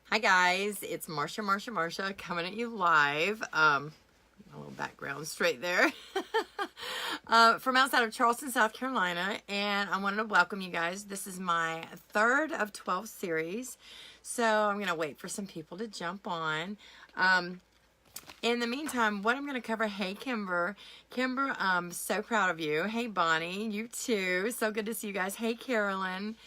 Hi guys, it's Marsha coming at you live. A little background straight there. From outside of Charleston, South Carolina, and I wanted to welcome you guys. This is my third of 12 series, so I'm going to wait for some people to jump on. In the meantime, what I'm going to cover, hey Kimber, I'm so proud of you. Hey Bonnie, you too. So good to see you guys. Hey Carolyn.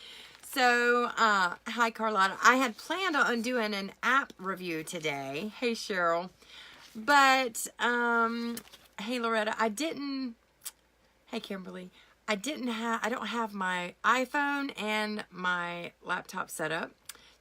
So, hi Carlotta. I had planned on doing an app review today. Hey Cheryl. But, hey Loretta, hey Kimberly, I don't have my iPhone and my laptop set up.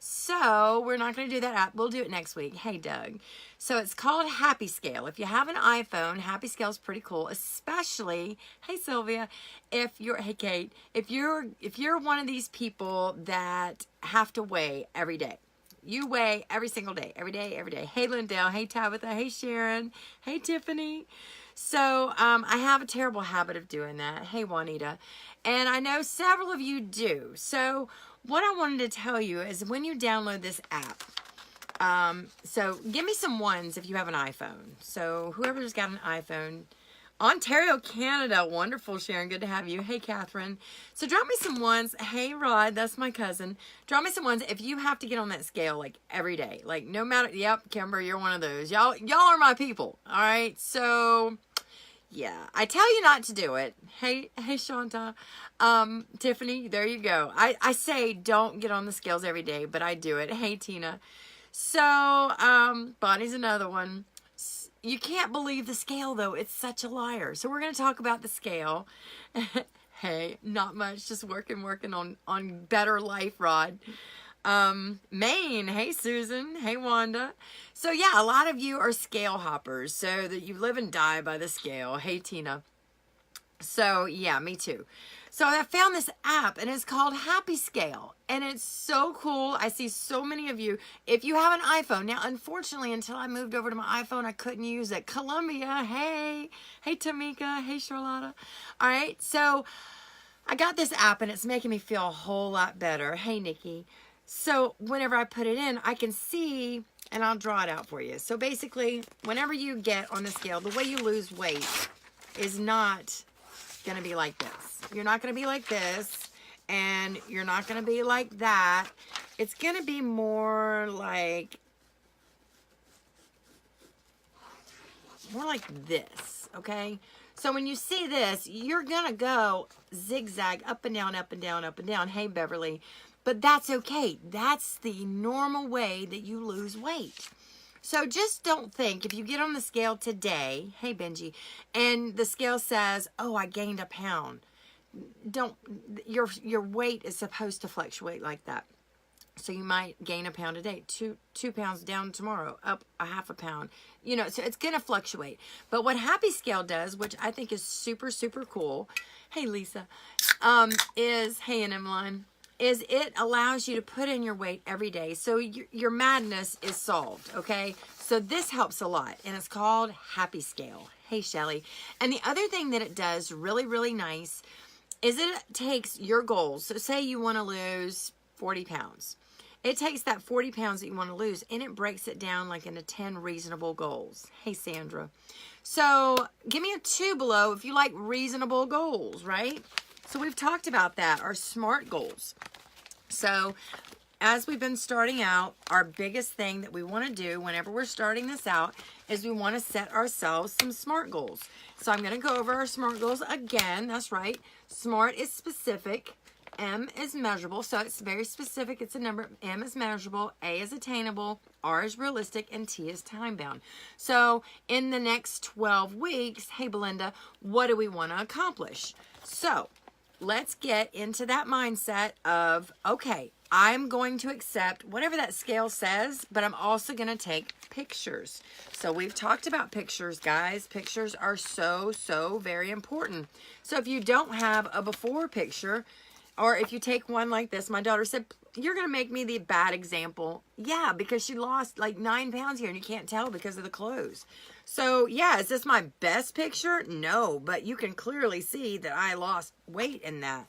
So we're not going to do that app. We'll do it next week. Hey Doug. So it's called Happy Scale. If you have an iPhone, Happy Scale is pretty cool, especially, hey Sylvia, hey Kate, if you're one of these people that have to weigh every day. You weigh every single day, every day, every day. Hey Lindell, hey Tabitha, hey Sharon, hey Tiffany. So I have a terrible habit of doing that. Hey Juanita. And I know several of you do. So what I wanted to tell you is when you download this app, so give me some ones if you have an iPhone. So whoever's got an iPhone, Ontario, Canada, wonderful Sharon, good to have you. Hey Catherine. So drop me some ones. Hey Rod, that's my cousin. Drop me some ones if you have to get on that scale like every day. Like no matter, yep, Kimber, you're one of those. Y'all are my people. All right. So yeah, I tell you not to do it. Hey Shanta, Tiffany, there you go. I say don't get on the scales every day, but I do it. Hey Tina. So, Bonnie's another one. You can't believe the scale though. It's such a liar. So we're going to talk about the scale. Hey, not much, just working on better life, Rod. Maine, hey Susan, hey Wanda. So yeah, a lot of you are scale hoppers, so that you live and die by the scale. Hey Tina. So yeah, me too. So I found this app and it's called Happy Scale and it's so cool. I see so many of you. If you have an iPhone, now unfortunately until I moved over to my iPhone, I couldn't use it. Columbia, hey Tamika, hey Charlotta. All right, so I got this app and it's making me feel a whole lot better. Hey Nikki. So whenever I put it in, I can see, and I'll draw it out for you. So basically, whenever you get on the scale, the way you lose weight is not going to be like this. You're not going to be like this, and you're not going to be like that. It's going to be more like this, okay? So when you see this, you're going to go zigzag up and down, up and down, up and down. Hey, Beverly. But that's okay. That's the normal way that you lose weight. So just don't think if you get on the scale today, hey Benji, and the scale says, oh, I gained a pound. Your weight is supposed to fluctuate like that. So you might gain a pound a day, two pounds down tomorrow, up a half a pound. You know, so it's going to fluctuate. But what Happy Scale does, which I think is super, super cool, hey Lisa, is, hey Line, is it allows you to put in your weight every day. So your madness is solved, okay? So this helps a lot, and it's called Happy Scale. Hey, Shelly. And the other thing that it does really, really nice is it takes your goals. So say you want to lose 40 pounds. It takes that 40 pounds that you want to lose, and it breaks it down like into 10 reasonable goals. Hey, Sandra. So give me a 2 below if you like reasonable goals, right? So we've talked about that, our SMART goals. So as we've been starting out, our biggest thing that we want to do whenever we're starting this out is we want to set ourselves some SMART goals. So I'm going to go over our SMART goals again. That's right. SMART is specific. M is measurable. So it's very specific. It's a number. M is measurable. A is attainable. R is realistic. And T is time bound. So in the next 12 weeks, hey Belinda, what do we want to accomplish? So let's get into that mindset of, okay, I'm going to accept whatever that scale says, but I'm also going to take pictures. So we've talked about pictures, guys. Pictures are so, so very important. So if you don't have a before picture, or if you take one like this, my daughter said, you're going to make me the bad example. Yeah, because she lost like 9 pounds here and you can't tell because of the clothes. So yeah, is this my best picture? No, but you can clearly see that I lost weight in that.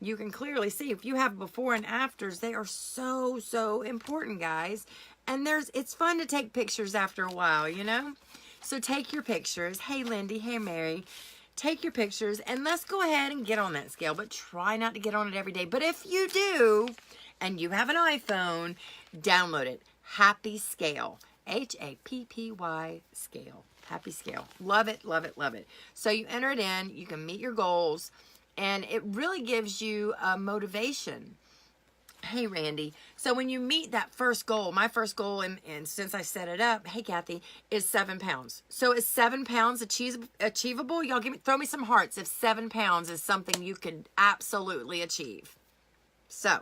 You can clearly see if you have before and afters, they are so, so important, guys. And it's fun to take pictures after a while, you know? So take your pictures. Hey, Lindy. Hey, Mary. Take your pictures and let's go ahead and get on that scale, but try not to get on it every day. But if you do, and you have an iPhone, download it. Happy Scale. Happy Scale. Happy Scale. Love it, love it, love it. So you enter it in, you can meet your goals, and it really gives you a motivation. Hey, Randy. So when you meet that first goal, my first goal, and since I set it up, hey, Kathy, is 7 pounds. So is 7 pounds achievable? Y'all throw me some hearts if 7 pounds is something you could absolutely achieve. So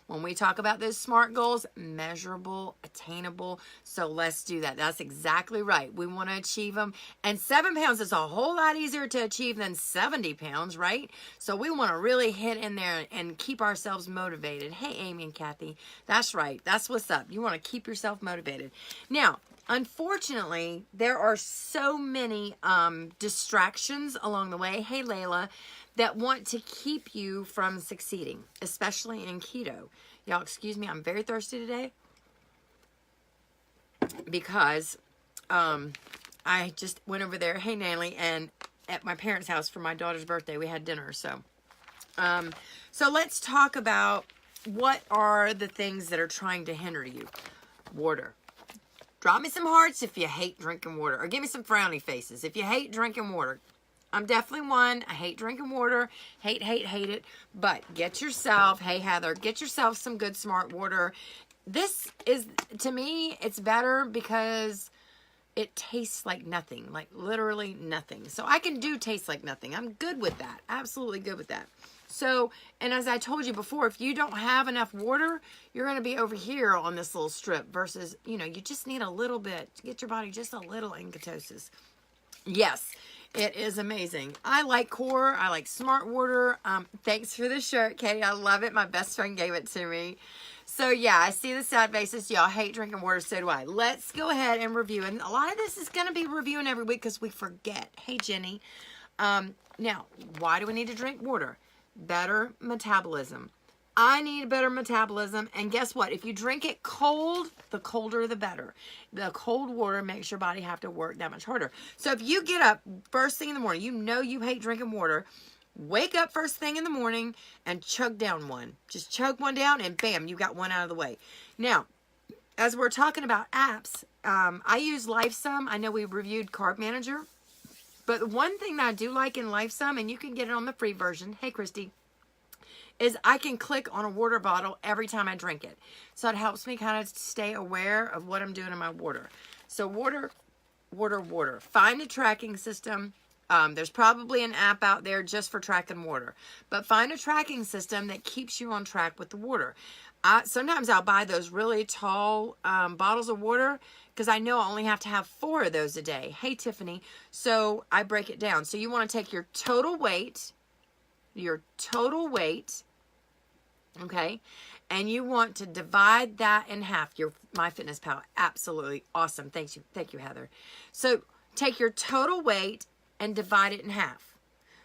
when we talk about those SMART goals, measurable, attainable. So let's do that. That's exactly right. We want to achieve them. And 7 pounds is a whole lot easier to achieve than 70 pounds, right? So we want to really hit in there and keep ourselves motivated. Hey, Amy and Kathy, that's right. That's what's up. You want to keep yourself motivated. Now, unfortunately, there are so many distractions along the way. Hey, Layla, that want to keep you from succeeding, especially in keto. Y'all, excuse me, I'm very thirsty today because I just went over there, hey, Natalie, and at my parents' house for my daughter's birthday, we had dinner. So let's talk about what are the things that are trying to hinder you. Water. Drop me some hearts if you hate drinking water, or give me some frowny faces if you hate drinking water. I'm definitely one. I hate drinking water. Hate it. But get yourself, hey, Heather, get yourself some good SMART water. This is, to me, it's better because it tastes like nothing, like literally nothing. So I can do taste like nothing. I'm good with that. Absolutely good with that. So, and as I told you before, if you don't have enough water, you're going to be over here on this little strip versus, you know, you just need a little bit to get your body just a little in ketosis. Yes, it is amazing. I like Core. I like SMART water. Thanks for the shirt, Katie. I love it. My best friend gave it to me. So, yeah, I see the sad faces. Y'all hate drinking water. So do I. Let's go ahead and review. And a lot of this is going to be reviewing every week because we forget. Hey, Jenny. Now, why do we need to drink water? Better metabolism. I need better metabolism. And guess what? If you drink it cold, the colder the better. The cold water makes your body have to work that much harder. So if you get up first thing in the morning, you know you hate drinking water, wake up first thing in the morning and chug down one. Just chug one down and bam, you got one out of the way. Now, as we're talking about apps, I use LifeSum. I know we reviewed Carb Manager. But one thing that I do like in LifeSum, and you can get it on the free version, hey, Christy, is I can click on a water bottle every time I drink it. So it helps me kind of stay aware of what I'm doing in my water. So water. Find a tracking system. There's probably an app out there just for tracking water. But find a tracking system that keeps you on track with the water. Sometimes I'll buy those really tall bottles of water because I know I only have to have 4 of those a day. Hey, Tiffany. So I break it down. So you want to take your total weight, okay, and you want to divide that in half. Your MyFitnessPal, absolutely awesome. Thank you, Heather. So take your total weight and divide it in half.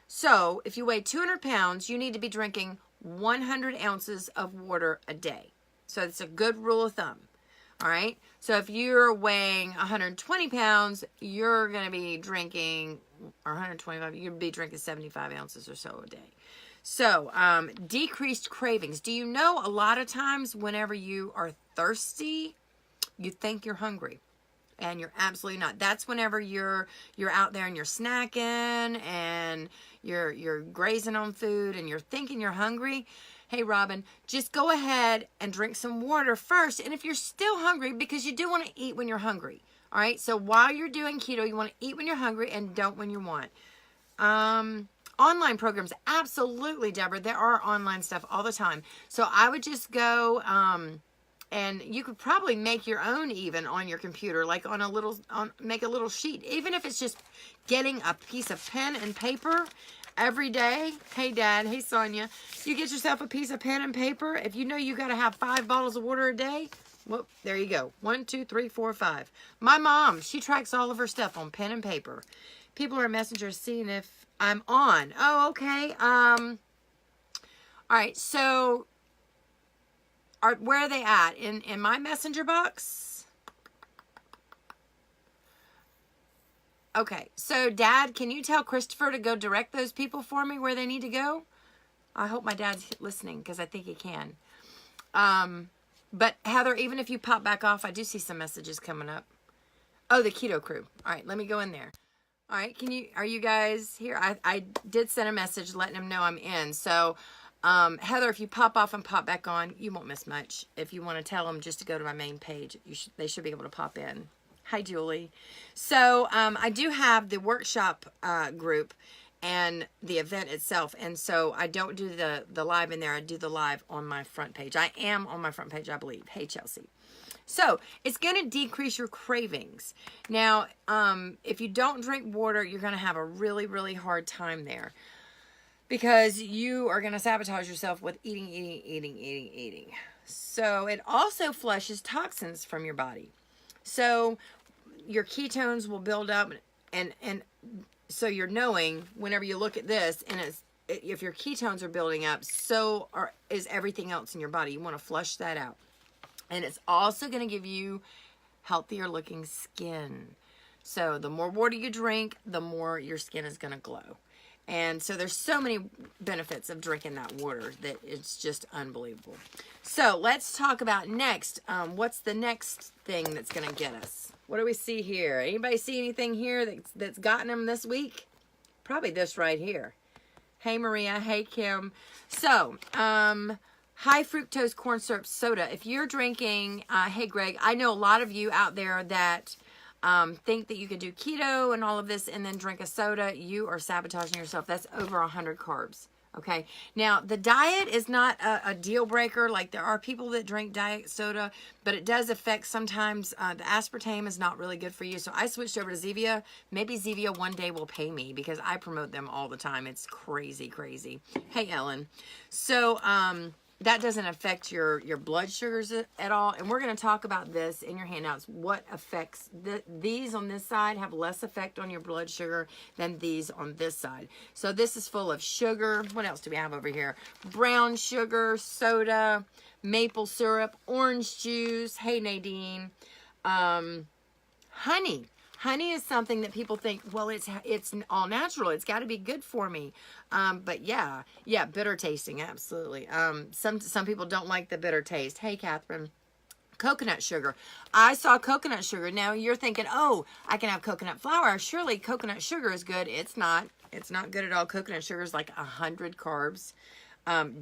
So if you weigh 200 pounds, you need to be drinking 100 ounces of water a day. So it's a good rule of thumb. All right. So if you're weighing 120 pounds, you're going to be drinking, or 125, you're going to be drinking 75 ounces or so a day. So, decreased cravings. Do you know a lot of times whenever you are thirsty, you think you're hungry? And you're absolutely not. That's whenever you're out there and you're snacking and you're grazing on food and you're thinking you're hungry. Hey, Robin, just go ahead and drink some water first. And if you're still hungry, because you do want to eat when you're hungry. All right. So while you're doing keto, you want to eat when you're hungry and don't when you want. Online programs. Absolutely, Deborah. There are online stuff all the time. So I would just go, and you could probably make your own even on your computer, like make a little sheet. Even if it's just getting a piece of pen and paper every day. Hey, Dad. Hey, Sonia. You get yourself a piece of pen and paper. If you know you got to have 5 bottles of water a day, well, there you go. 1, 2, 3, 4, 5. My mom, she tracks all of her stuff on pen and paper. People are messengers seeing if I'm on. Oh, okay. All right. So, where are they at? In my messenger box? Okay, so Dad, can you tell Christopher to go direct those people for me where they need to go? I hope my dad's listening because I think he can. But Heather, even if you pop back off, I do see some messages coming up. Oh, the Keto Crew. All right, let me go in there. All right, are you guys here? I did send a message letting them know I'm in. So, Heather, if you pop off and pop back on, you won't miss much. If you want to tell them just to go to my main page, they should be able to pop in. Hi, Julie. So, I do have the workshop group and the event itself. And so I don't do the live in there. I do the live on my front page. I am on my front page, I believe. Hey, Chelsea. So it's going to decrease your cravings. Now, if you don't drink water, you're going to have a really, really hard time there because you are going to sabotage yourself with eating. So it also flushes toxins from your body. So your ketones will build up and so you're knowing whenever you look at this, and if your ketones are building up, so is everything else in your body. You want to flush that out. And it's also going to give you healthier looking skin. So the more water you drink, the more your skin is going to glow. And so there's so many benefits of drinking that water that it's just unbelievable. So let's talk about next. What's the next thing that's going to get us? What do we see here? Anybody see anything here that's gotten them this week? Probably this right here. Hey, Maria. Hey, Kim. So, high fructose corn syrup soda. If you're drinking, hey, Greg, I know a lot of you out there that think that you could do keto and all of this and then drink a soda. You are sabotaging yourself. That's over 100 carbs. Okay. Now, the diet is not a deal breaker. Like there are people that drink diet soda, but it does affect sometimes the aspartame is not really good for you. So I switched over to Zevia. Maybe Zevia one day will pay me because I promote them all the time. It's crazy, crazy. Hey, Ellen. So, that doesn't affect your blood sugars at all. And we're going to talk about this in your handouts. What affects these on this side have less effect on your blood sugar than these on this side. So this is full of sugar. What else do we have over here? Brown sugar, soda, maple syrup, orange juice. Hey, Nadine. Honey. Honey is something that people think, well, it's all natural. It's got to be good for me. But yeah, bitter tasting, absolutely. Some people don't like the bitter taste. Hey, Catherine. Coconut sugar. I saw coconut sugar. Now you're thinking, oh, I can have coconut flour. Surely coconut sugar is good. It's not. It's not good at all. Coconut sugar is like 100 carbs.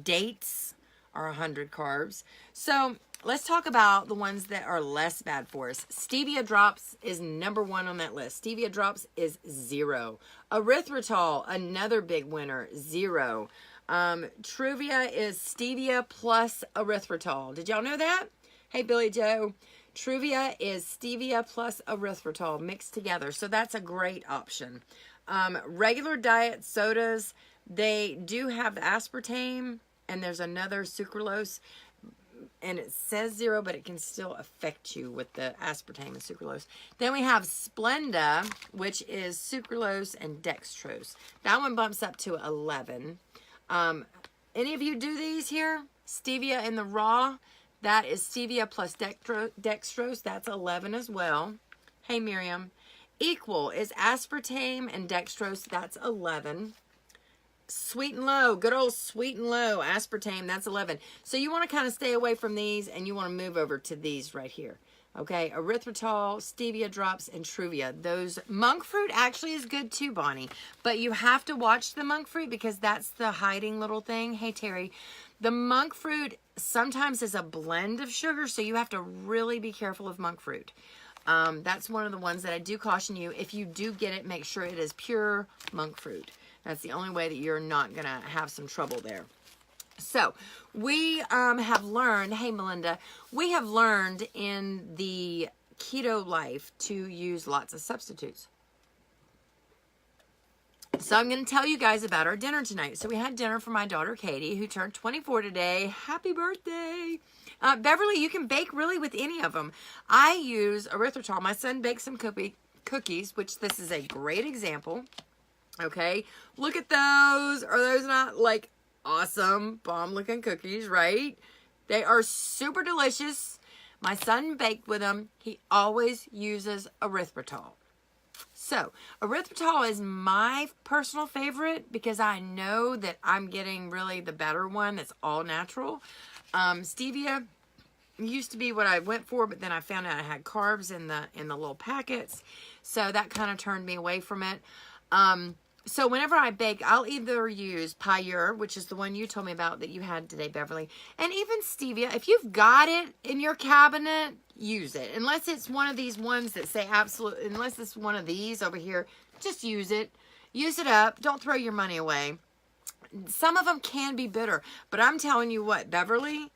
Dates are 100 carbs. So let's talk about the ones that are less bad for us. Stevia drops is number 1 on that list. Stevia drops is 0. Erythritol, another big winner, 0. Truvia is stevia plus erythritol. Did y'all know that? Hey, Billy Joe. Truvia is stevia plus erythritol mixed together. So that's a great option. Regular diet sodas, they do have the aspartame, and there's another sucralose. And it says 0, but it can still affect you with the aspartame and sucralose. Then we have Splenda, which is sucralose and dextrose. That one bumps up to 11. Any of you do these here? Stevia in the raw, that is stevia plus dextrose. That's 11 as well. Hey, Miriam. Equal is aspartame and dextrose. That's 11. Sweet and low, good old sweet and low, aspartame, that's 11. So you want to kind of stay away from these and you want to move over to these right here. Okay, erythritol, stevia drops, and Truvia. Those monk fruit actually is good too, Bonnie. But you have to watch the monk fruit because that's the hiding little thing. Hey, Terry. The monk fruit sometimes is a blend of sugar, so you have to really be careful of monk fruit. That's one of the ones that I do caution you. If you do get it, make sure it is pure monk fruit. That's the only way that you're not going to have some trouble there. So we have learned, hey, Melinda, we have learned in the keto life to use lots of substitutes. So I'm going to tell you guys about our dinner tonight. So we had dinner for my daughter, Katie, who turned 24 today. Happy birthday. Beverly, you can bake really with any of them. I use erythritol. My son baked some cookies, which this is a great example. Okay, look at those. Are those not like awesome bomb looking cookies, right? They are super delicious. My son baked with them. He always uses erythritol. So, erythritol is my personal favorite because I know that I'm getting really the better one that's all natural. Stevia used to be what I went for, but then I found out I had carbs in the little packets. So that kind of turned me away from it. So whenever I bake, I'll either use Payure, which is the one you told me about that you had today, Beverly, and even Stevia. If you've got it in your cabinet, use it. Unless it's one of these ones that say unless it's one of these over here, just use it. Use it up. Don't throw your money away. Some of them can be bitter, but I'm telling you what, Beverly,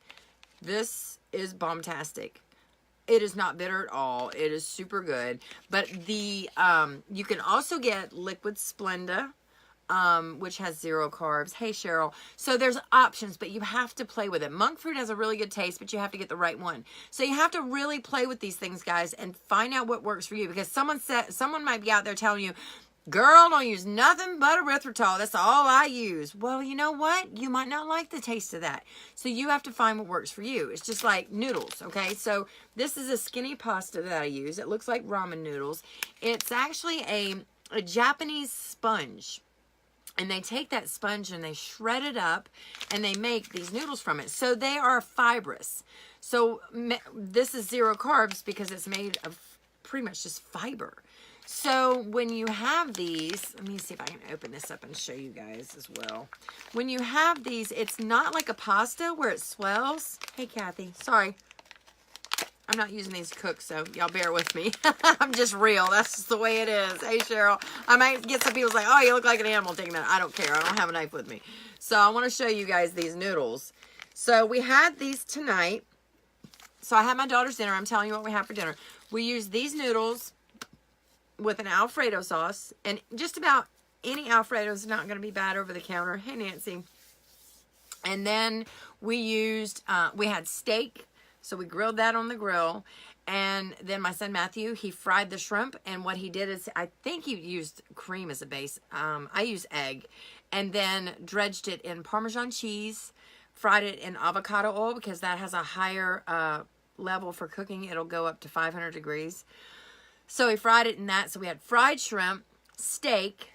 this is bombastic. It is not bitter at all. It is super good. But the you can also get liquid Splenda, which has 0 carbs. Hey, Cheryl. So there's options, but you have to play with it. Monk fruit has a really good taste, but you have to get the right one. So you have to really play with these things, guys, and find out what works for you. Because someone might be out there telling you, girl, don't use nothing but erythritol. That's all I use. Well, you know what? You might not like the taste of that. So you have to find what works for you. It's just like noodles, okay? So this is a skinny pasta that I use. It looks like ramen noodles. It's actually a Japanese sponge. And they take that sponge and they shred it up and they make these noodles from it. So they are fibrous. So this is 0 carbs because it's made of pretty much just fiber. So when you have these, let me see if I can open this up and show you guys as well. When you have these, it's not like a pasta where it swells. Hey, Kathy, sorry. I'm not using these to cook, so y'all bear with me. I'm just real. That's just the way it is. Hey, Cheryl. I might get some people like, oh, you look like an animal. Take a minute. I don't care. I don't have a knife with me. So I want to show you guys these noodles. So we had these tonight. So I had my daughter's dinner. I'm telling you what we had for dinner. We used these noodles with an Alfredo sauce, and just about any Alfredo is not going to be bad over the counter. Hey, Nancy. And then we used, we had steak, so we grilled that on the grill, and then my son Matthew, he fried the shrimp, and what he did is, I think he used cream as a base. I used egg, and then dredged it in Parmesan cheese, fried it in avocado oil, because that has a higher level for cooking. It'll go up to 500 degrees. So we fried it in that. So we had fried shrimp, steak,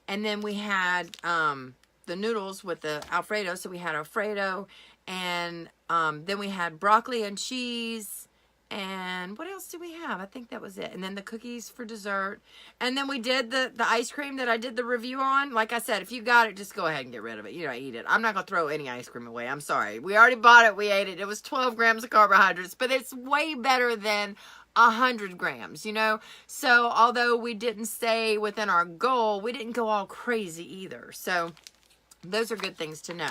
and then we had the noodles with the Alfredo. So we had Alfredo, and then we had broccoli and cheese, and what else did we have? I think that was it. And then the cookies for dessert. And then we did the ice cream that I did the review on. Like I said, if you got it, just go ahead and get rid of it. You know, eat it. I'm not going to throw any ice cream away. I'm sorry. We already bought it. We ate it. It was 12 grams of carbohydrates, but it's way better than 100 grams, you know? So although we didn't stay within our goal, we didn't go all crazy either. So those are good things to know.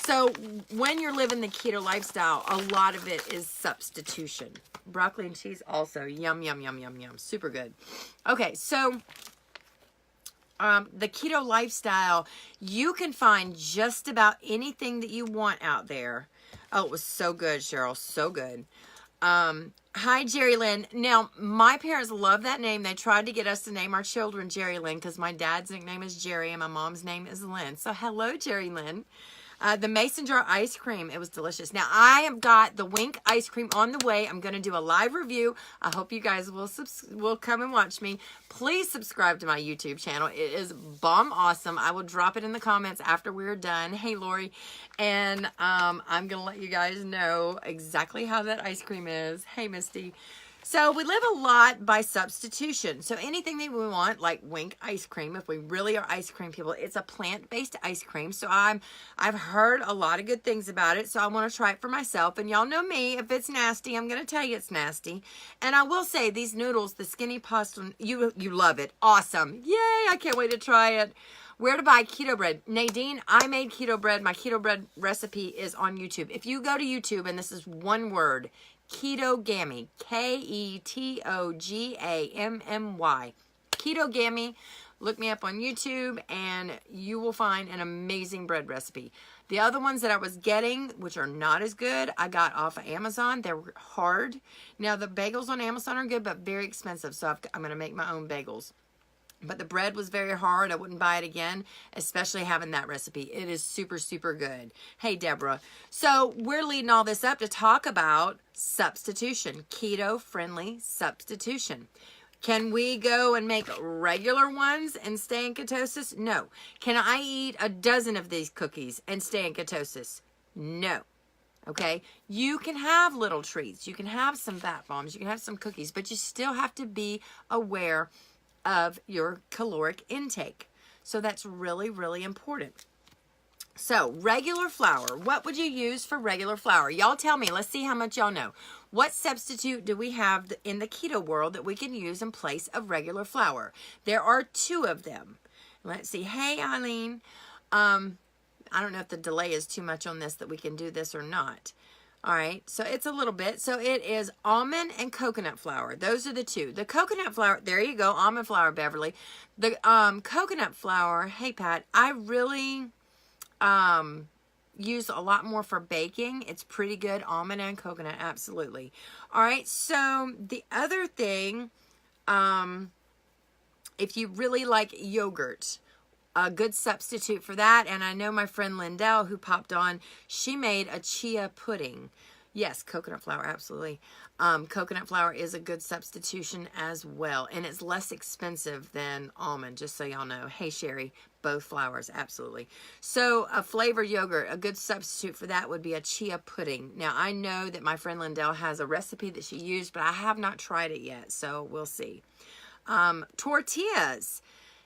So when you're living the keto lifestyle, a lot of it is substitution. Broccoli and cheese also. Yum, yum, yum, yum, yum. Super good. Okay, so the keto lifestyle, you can find just about anything that you want out there. Oh, it was so good, Cheryl. So good. Hi, Jerry Lynn. Now, my parents love that name. They tried to get us to name our children Jerry Lynn because my dad's nickname is Jerry and my mom's name is Lynn. So, hello, Jerry Lynn. The mason jar ice cream, it was delicious. Now, I have got the Wink ice cream on the way. I'm going to do a live review. I hope you guys will come and watch me. Please subscribe to my YouTube channel. It is bomb awesome. I will drop it in the comments after we're done. Hey, Lori. And I'm going to let you guys know exactly how that ice cream is. Hey, Misty. So we live a lot by substitution. So anything that we want, like Wink ice cream, if we really are ice cream people, it's a plant-based ice cream. So I've heard a lot of good things about it. So I want to try it for myself. And y'all know me, if it's nasty, I'm going to tell you it's nasty. And I will say these noodles, the skinny pasta, you love it. Awesome. Yay, I can't wait to try it. Where to buy keto bread? Nadine, I made keto bread. My keto bread recipe is on YouTube. If you go to YouTube, and this is one word, Ketogamy, Ketogamy, Ketogamy. Look me up on YouTube and you will find an amazing bread recipe. The other ones that I was getting, which are not as good, I got off of Amazon. They're hard. Now, the bagels on Amazon are good, but very expensive, so I'm going to make my own bagels. But the bread was very hard. I wouldn't buy it again, especially having that recipe. It is super, super good. Hey, Deborah. So we're leading all this up to talk about substitution, keto-friendly substitution. Can we go and make regular ones and stay in ketosis? No. Can I eat a dozen of these cookies and stay in ketosis? No. Okay, you can have little treats, you can have some fat bombs, you can have some cookies, but you still have to be aware of your caloric intake. So that's really, really important. So regular flour, what would you use for regular flour? Y'all tell me, let's see how much y'all know. What substitute do we have in the keto world that we can use in place of regular flour? There are 2 of them. Let's see. Hey, Eileen. I don't know if the delay is too much on this that we can do this or not. All right, so it's a little bit. So it is almond and coconut flour. Those are the 2. The coconut flour, there you go, almond flour, Beverly. The coconut flour, hey, Pat, I really use a lot more for baking. It's pretty good, almond and coconut, absolutely. All right, so the other thing, if you really like yogurt, a good substitute for that, and I know my friend Lindell who popped on, she made a chia pudding. Yes, coconut flour, absolutely. Coconut flour is a good substitution as well, and it's less expensive than almond, just so y'all know. Hey, Sherry, both flours, absolutely. So a flavored yogurt, a good substitute for that would be a chia pudding. Now, I know that my friend Lindell has a recipe that she used, but I have not tried it yet, so we'll see. Tortillas.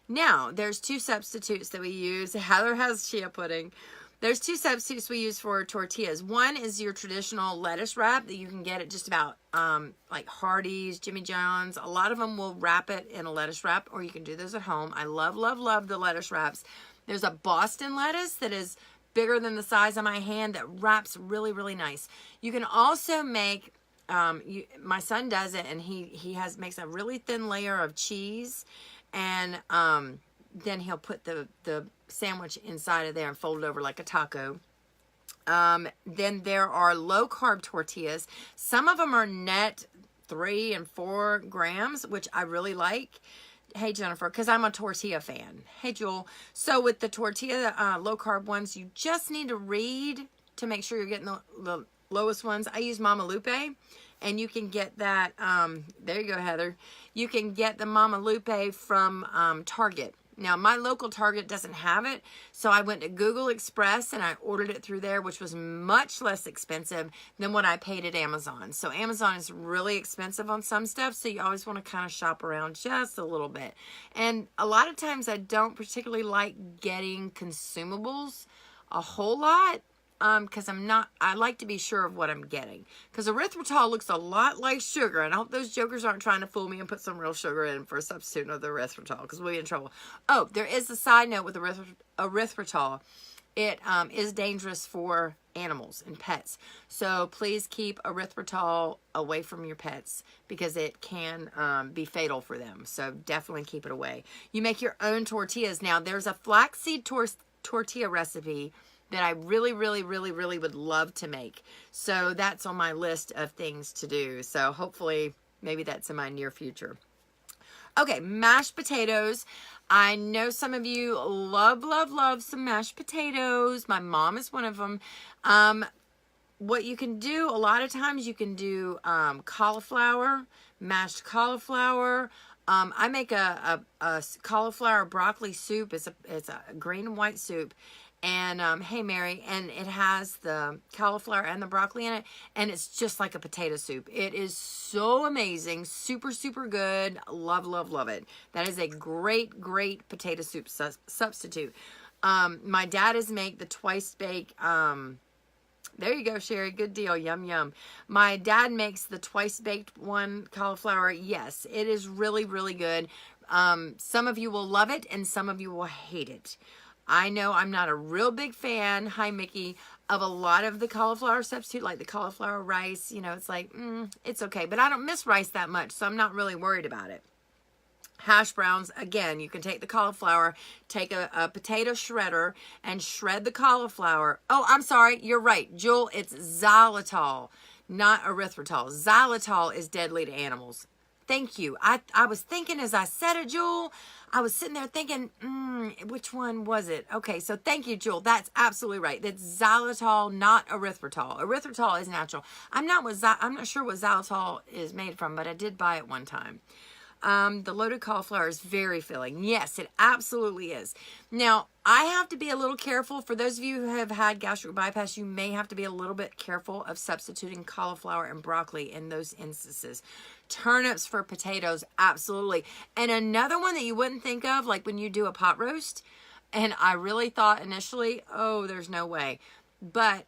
Now, there's 2 substitutes that we use. Heather has chia pudding. There's 2 substitutes we use for tortillas. One is your traditional lettuce wrap that you can get at just about like Hardee's, Jimmy John's. A lot of them will wrap it in a lettuce wrap, or you can do those at home. I love, love, love the lettuce wraps. There's a Boston lettuce that is bigger than the size of my hand that wraps really, really nice. You can also make, my son does it, and he makes a really thin layer of cheese, and then he'll put the sandwich inside of there and fold it over like a taco. Then there are low carb tortillas. Some of them are net 3 and 4 grams, which I really like. Hey, Jennifer, because I'm a tortilla fan. Hey, Jewel. So with the tortilla low carb ones, you just need to read to make sure you're getting the lowest ones. I use Mama Lupe, and you can get that. There you go, Heather. You can get the Mama Lupe from Target. Now, my local Target doesn't have it, so I went to Google Express and I ordered it through there, which was much less expensive than what I paid at Amazon. So Amazon is really expensive on some stuff, so you always want to kind of shop around just a little bit. And a lot of times I don't particularly like getting consumables a whole lot, because I like to be sure of what I'm getting. Because erythritol looks a lot like sugar, and I hope those jokers aren't trying to fool me and put some real sugar in for a substitute of the erythritol, because we'll be in trouble. Oh, there is a side note with erythritol. It is dangerous for animals and pets. So please keep erythritol away from your pets, because it can be fatal for them. So definitely keep it away. You make your own tortillas. Now, there's a flaxseed tortilla recipe that I really, really, really, really would love to make. So that's on my list of things to do. So hopefully, maybe that's in my near future. Okay, mashed potatoes. I know some of you love, love, love some mashed potatoes. My mom is one of them. What you can do, a lot of times you can do cauliflower, mashed cauliflower. I make a cauliflower broccoli soup. It's a green and white soup. And, hey, Mary, and it has the cauliflower and the broccoli in it, and it's just like a potato soup. It is so amazing, super, super good. Love, love, love it. That is a great, great potato soup substitute. My dad is make the twice bake, there you go, Sherry. Good deal. Yum, yum. My dad makes the twice baked one, cauliflower. Yes, it is really, really good. Some of you will love it, and some of you will hate it. I know I'm not a real big fan, hi Mickey, of a lot of the cauliflower substitute, like the cauliflower rice. You know, it's like, it's okay. But I don't miss rice that much, so I'm not really worried about it. Hash browns, again, you can take the cauliflower, take a potato shredder, and shred the cauliflower. Oh, I'm sorry, you're right, Jewel, it's xylitol, not erythritol. Xylitol is deadly to animals. Thank you. I was thinking as I said it, Jewel, I was sitting there thinking, which one was it? Okay, so thank you, Jewel. That's absolutely right. That's xylitol, not erythritol. Erythritol is natural. I'm not sure what xylitol is made from, but I did buy it one time. The loaded cauliflower is very filling. Yes, it absolutely is. Now, I have to be a little careful. For those of you who have had gastric bypass, you may have to be a little bit careful of substituting cauliflower and broccoli in those instances. Turnips for potatoes, absolutely. And another one that you wouldn't think of, like when you do a pot roast, and I really thought initially, oh, there's no way. But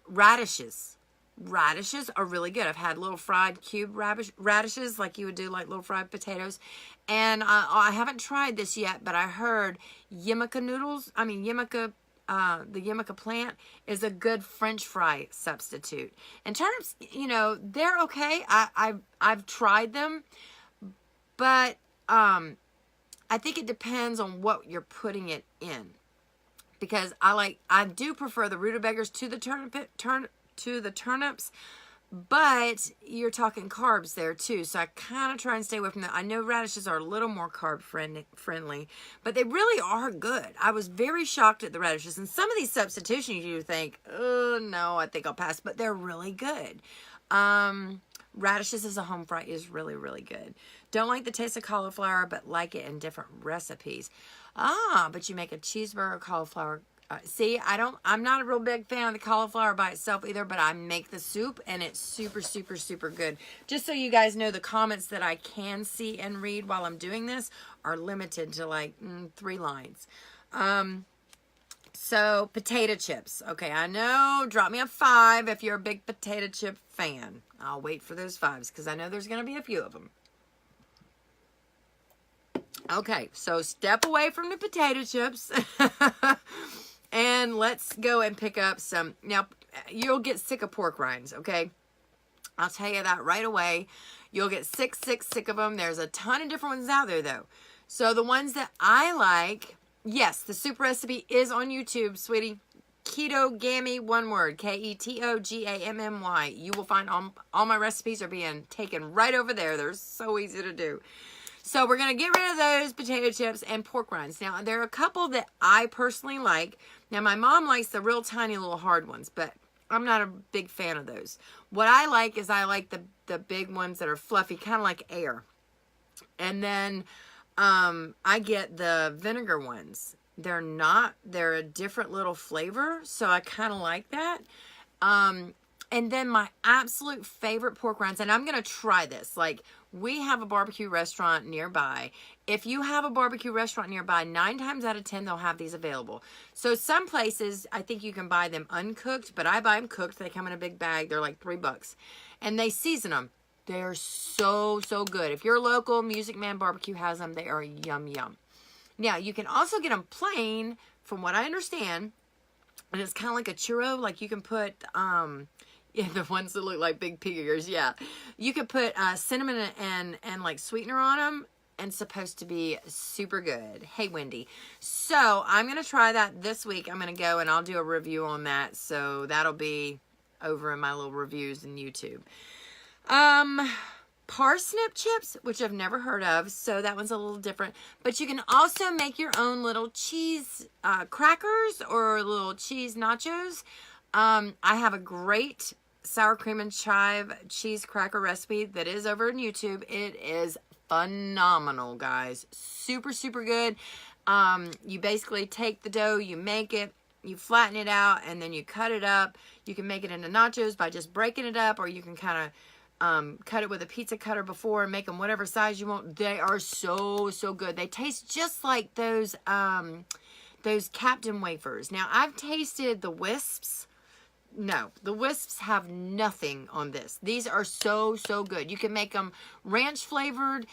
radishes. Radishes are really good. I've had little fried cube radishes like you would do like little fried potatoes. And I haven't tried this yet, but I heard yumaka noodles. I mean, yumaka, the yumaka plant is a good French fry substitute. And turnips, you know, they're okay. I've tried them, but I think it depends on what you're putting it in. Because I do prefer the rutabagas to the turnips, but you're talking carbs there too. So I kind of try and stay away from that. I know radishes are a little more carb friendly, but they really are good. I was very shocked at the radishes. And some of these substitutions you think, oh no, I think I'll pass, but they're really good. Radishes as a home fry is really, really good. Don't like the taste of cauliflower, but like it in different recipes. But you make a cheeseburger cauliflower. See, I'm not a real big fan of the cauliflower by itself either, but I make the soup and it's super, super, super good. Just so you guys know, the comments that I can see and read while I'm doing this are limited to like 3 lines. So potato chips. Okay, I know, drop me a 5 if you're a big potato chip fan. I'll wait for those 5s because I know there's going to be a few of them. Okay, so step away from the potato chips and let's go and pick up some. Now, you'll get sick of pork rinds, okay? I'll tell you that right away. You'll get sick of them. There's a ton of different ones out there, though. So the ones that I like, yes, the soup recipe is on YouTube, sweetie. Ketogamy, one word, Ketogamy. You will find all my recipes are being taken right over there. They're so easy to do. So we're going to get rid of those potato chips and pork rinds. Now, there are a couple that I personally like. Now, my mom likes the real tiny little hard ones, but I'm not a big fan of those. What I like is I like the big ones that are fluffy, kind of like air. And then I get the vinegar ones. They're a different little flavor, so I kind of like that. And then my absolute favorite pork rinds, and I'm going to try this. Like, we have a barbecue restaurant nearby. If you have a barbecue restaurant nearby, 9 times out of 10, they'll have these available. So some places, I think you can buy them uncooked, but I buy them cooked. They come in a big bag. They're like $3. And they season them. They're so, so good. If you're local, Music Man Barbecue has them. They are yum, yum. Now, you can also get them plain, from what I understand. And it's kind of like a churro. Like, you can put... yeah, the ones that look like big pig ears, yeah. You could put cinnamon and like sweetener on them, and it's supposed to be super good. Hey, Wendy. So I'm going to try that this week. I'm going to go and I'll do a review on that. So that'll be over in my little reviews in YouTube. Parsnip chips, which I've never heard of. So that one's a little different. But you can also make your own little cheese crackers or little cheese nachos. I have a great sour cream and chive cheese cracker recipe that is over on YouTube. It is phenomenal, guys. Super, super good. You basically take the dough, you make it, you flatten it out, and then you cut it up. You can make it into nachos by just breaking it up, or you can kind of cut it with a pizza cutter before and make them whatever size you want. They are so, so good. They taste just like those Captain wafers. Now, I've tasted the Wisps. No, the Wisps have nothing on this. These are so, so good. You can make them ranch flavored.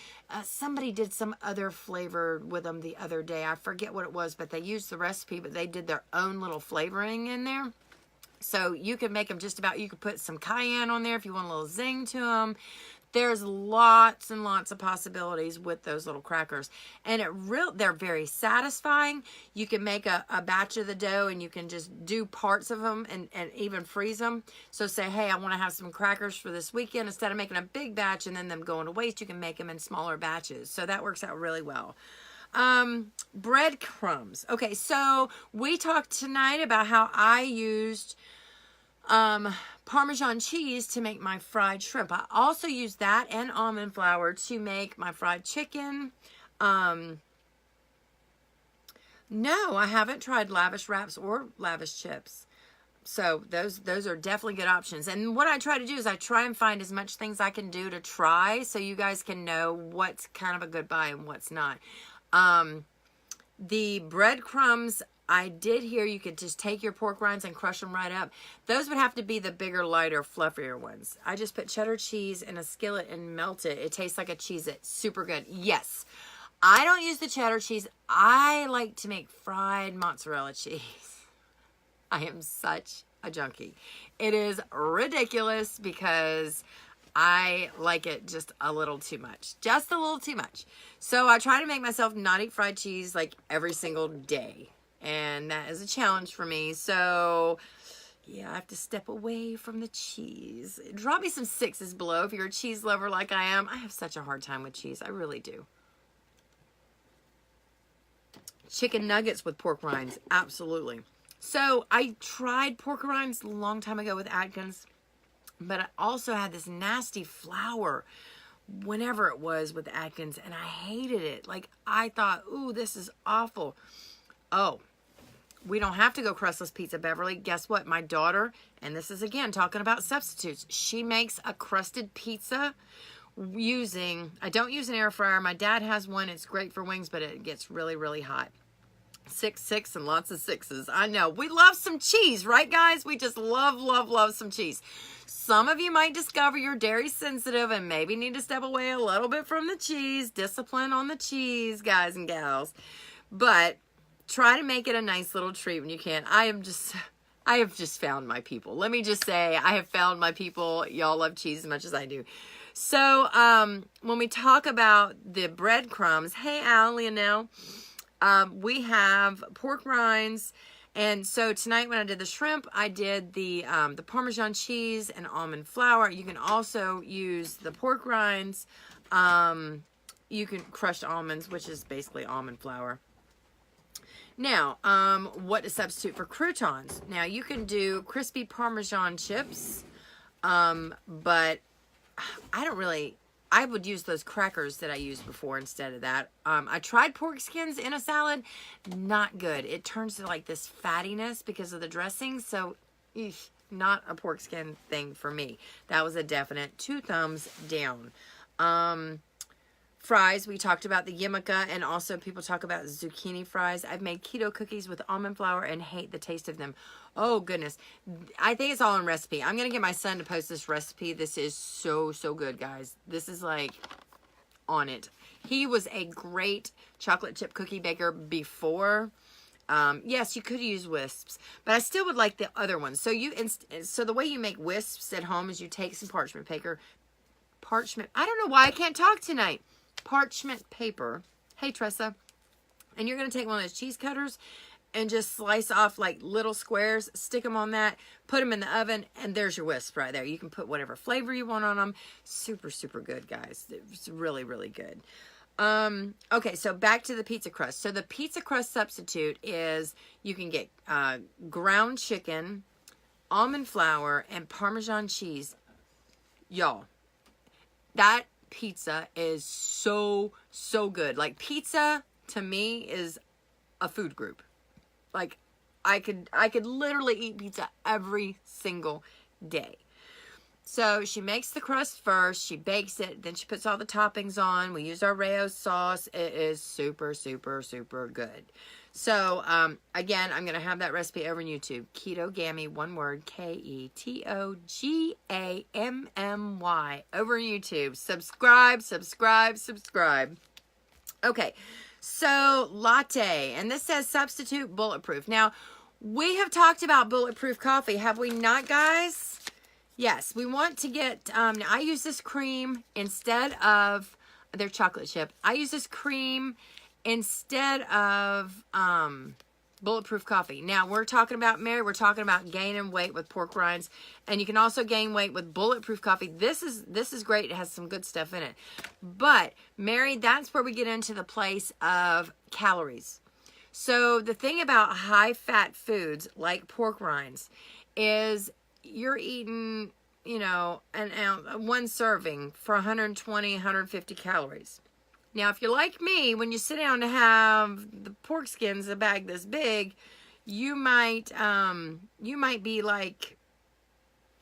Somebody did some other flavor with them the other day. I forget what it was, but they used the recipe, but they did their own little flavoring in there. So you can make them just about, you could put some cayenne on there if you want a little zing to them. There's lots and lots of possibilities with those little crackers. And they're very satisfying. You can make a batch of the dough and you can just do parts of them and even freeze them. So say, hey, I want to have some crackers for this weekend. Instead of making a big batch and then them going to waste, you can make them in smaller batches. So that works out really well. Breadcrumbs. Okay, so we talked tonight about how I used Parmesan cheese to make my fried shrimp. I also use that and almond flour to make my fried chicken. No, I haven't tried lavish wraps or lavish chips. So those are definitely good options. And what I try to do is I try and find as much things I can do to try so you guys can know what's kind of a good buy and what's not. The breadcrumbs, I did hear you could just take your pork rinds and crush them right up. Those would have to be the bigger, lighter, fluffier ones. I just put cheddar cheese in a skillet and melt it. It tastes like a Cheez-It. Super good. Yes. I don't use the cheddar cheese. I like to make fried mozzarella cheese. I am such a junkie. It is ridiculous because I like it just a little too much. Just a little too much. So I try to make myself not eat fried cheese like every single day. And that is a challenge for me. So yeah, I have to step away from the cheese. Drop me some 6s below if you're a cheese lover like I am. I have such a hard time with cheese. I really do. Chicken nuggets with pork rinds. Absolutely. So I tried pork rinds a long time ago with Atkins, but I also had this nasty flour whenever it was with Atkins, and I hated it. Like, I thought, ooh, this is awful. Oh, we don't have to go crustless pizza, Beverly. Guess what? My daughter, and this is again talking about substitutes, she makes a crusted pizza using, I don't use an air fryer. My dad has one. It's great for wings, but it gets really, really hot. 6 and lots of 6s. I know. We love some cheese, right, guys? We just love some cheese. Some of you might discover you're dairy sensitive and maybe need to step away a little bit from the cheese. Discipline on the cheese, guys and gals. But try to make it a nice little treat when you can. I have just found my people. Let me just say, I have found my people. Y'all love cheese as much as I do. So, when we talk about the breadcrumbs, hey, Al, Leonel, we have pork rinds, and so tonight when I did the shrimp, I did the Parmesan cheese and almond flour. You can also use the pork rinds. You can crush almonds, which is basically almond flour. Now, what to substitute for croutons? Now, you can do crispy Parmesan chips, but I would use those crackers that I used before instead of that. I tried pork skins in a salad. Not good. It turns to like this fattiness because of the dressing. So, not a pork skin thing for me. That was a definite 2 thumbs down. Fries, we talked about the yamaka, and also people talk about zucchini fries. I've made keto cookies with almond flour and hate the taste of them. Oh, goodness. I think it's all in recipe. I'm going to get my son to post this recipe. This is so good, guys. This is like on it. He was a great chocolate chip cookie baker before. Yes, you could use wisps, but I still would like the other ones. So so the way you make wisps at home is you take some parchment paper. I don't know why I can't talk tonight. Parchment paper. Hey, Tressa. And you're going to take one of those cheese cutters and just slice off like little squares, stick them on that, put them in the oven, and there's your wisp right there. You can put whatever flavor you want on them. Super good, guys. It's really good. Okay, so back to the pizza crust. So the pizza crust substitute is you can get ground chicken, almond flour, and Parmesan cheese. Y'all, that pizza is so good. Like, pizza to me is a food group. Like, I could literally eat pizza every single day. So she makes the crust first, she bakes it, then she puts all the toppings on. We use our Rayo sauce. It is super good. So, again, I'm going to have that recipe over on YouTube. Ketogamy, one word, Ketogamy, over on YouTube. Subscribe. Okay, so latte, and this says substitute bulletproof. Now, we have talked about bulletproof coffee, have we not, guys? Yes, we want to get, now I use this cream instead of their chocolate chip. I use this cream instead of bulletproof coffee. Now, we're talking about, Mary, we're talking about gaining weight with pork rinds, and you can also gain weight with bulletproof coffee. This is great. It has some good stuff in it. But, Mary, that's where we get into the place of calories. So, the thing about high-fat foods like pork rinds is you're eating, you know, an ounce, one serving for 120, 150 calories. Now, if you're like me, when you sit down to have the pork skins, a bag this big, you might be like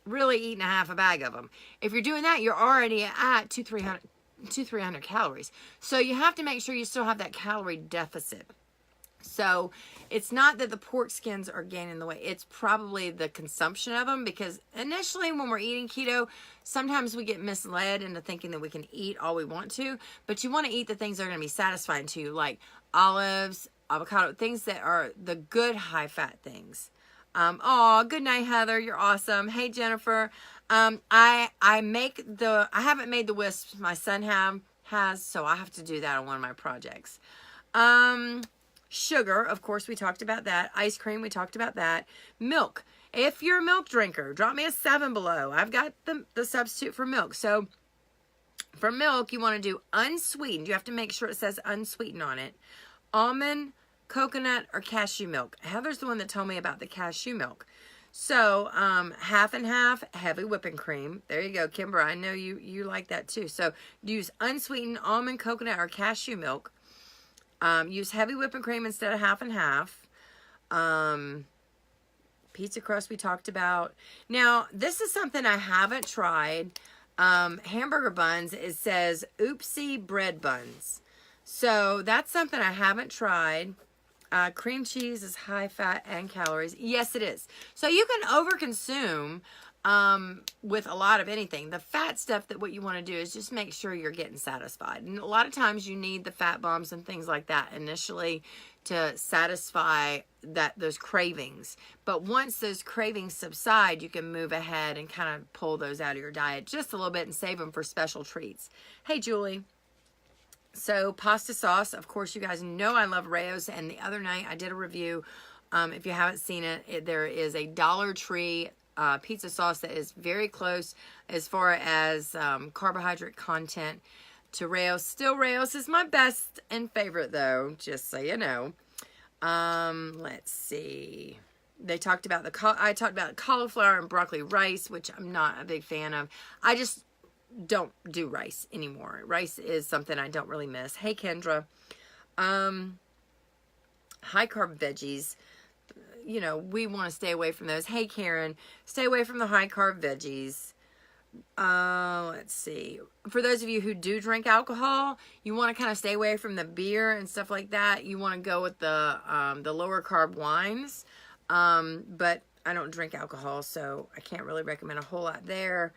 really eating a half a bag of them. If you're doing that, you're already at 300 calories. So you have to make sure you still have that calorie deficit. So it's not that the pork skins are gaining the weight. It's probably the consumption of them, because initially when we're eating keto, sometimes we get misled into thinking that we can eat all we want to, but you want to eat the things that are going to be satisfying to you, like olives, avocado, things that are the good high fat things. Oh, good night, Heather. You're awesome. Hey, Jennifer. I haven't made the wisps. My son has, so I have to do that on one of my projects. Sugar, of course, we talked about that. Ice cream, we talked about that. Milk. If you're a milk drinker, drop me a 7 below. I've got the substitute for milk. So for milk, you want to do unsweetened. You have to make sure it says unsweetened on it. Almond, coconut, or cashew milk. Heather's the one that told me about the cashew milk. So half and half, heavy whipping cream. There you go, Kimber. I know you like that too. So use unsweetened almond, coconut, or cashew milk. Use heavy whipping cream instead of half and half. Pizza crust we talked about. Now, this is something I haven't tried. Hamburger buns, it says oopsie bread buns. So that's something I haven't tried. Cream cheese is high fat and calories. Yes, it is. So you can overconsume with a lot of anything. The fat stuff, that what you want to do is just make sure you're getting satisfied. And a lot of times you need the fat bombs and things like that initially to satisfy those cravings. But once those cravings subside, you can move ahead and kind of pull those out of your diet just a little bit and save them for special treats. Hey, Julie. So pasta sauce, of course, you guys know I love Rao's, and the other night I did a review. If you haven't seen it, there is a Dollar Tree pizza sauce that is very close as far as carbohydrate content to Rao's. Still, Rao's is my best and favorite, though, just so you know. Let's see. I talked about cauliflower and broccoli rice, which I'm not a big fan of. I just don't do rice anymore. Rice is something I don't really miss. Hey, Kendra. High carb veggies. You know, we want to stay away from those. Hey, Karen, stay away from the high carb veggies. Let's see. For those of you who do drink alcohol, you want to kind of stay away from the beer and stuff like that. You want to go with the lower carb wines. But I don't drink alcohol, so I can't really recommend a whole lot there.